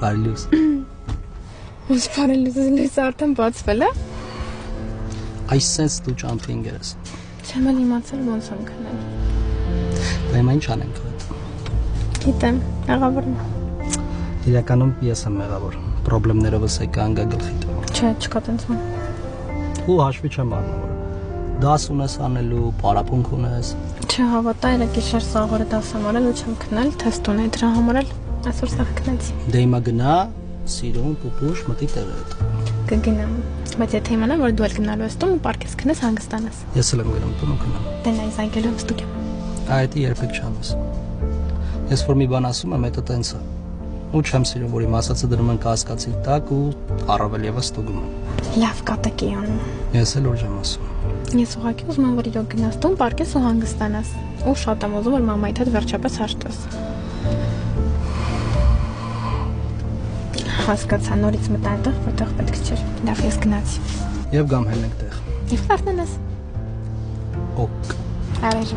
Բարելույս։ Ոնց բարելույս արդեն բացվել է։ Այս sense դու ճամփին գերես։ Չեմ էլ իմացել ոնց եմ քնել։ Դա հիմա ինչ անենք այդ։ Գիտեմ, աղավորն։ Իրականում ես եմ մեղավոր։ Պրոբլեմներովս եկա անգա գլխի տակ։ Չէ, չկա տենց բան։ Ու հաշվի չեմ առնում։ Դաս ունես անելու, պարապունք ունես։ Չհավատա, երեք գիշեր սաղորը դաս եմ արել ու չեմ քնել, թեստ ունեի դրա համար էլ այսօր սաղ քնեցի։ Դե հիմա գնա, սիրուն, պուպուշ, մտի տեղը հետ։ Կգնամ, բայց եթե իմանամ, որ դու էլ գնալու ես տուն ու պարկես քնես հանգստանաս։ Ես էլ եմ գնում տուն ու քնամ։ Դե նայ զանգելով ստուգեմ։ Այդ երբեք չանես։ Ես որ մի բան ասում եմ, դա տենց է։ Ու չեմ սիրում, որ իմ ասածը դնում են կասկածի տակ ու առավել եւս ստուգում եմ։ Լավ կատակի անում։ Ես էլ որ չեմ ասում։ Ես ուղղակի ուզում եմ, որ իրոք գնաս տուն, պարկես ու հանգստանաս։ Ու շատ եմ ուզում, որ մամայիդ հետ վերջապես հաշտվես։ Հասկացա, նորից մտա այնտեղ, որտեղ պետք չէր։ Լավ, ես գնացի։ Եվ գամ հելնենք տեղ։ Եվ լավն ես։ Օք։ Արեժ։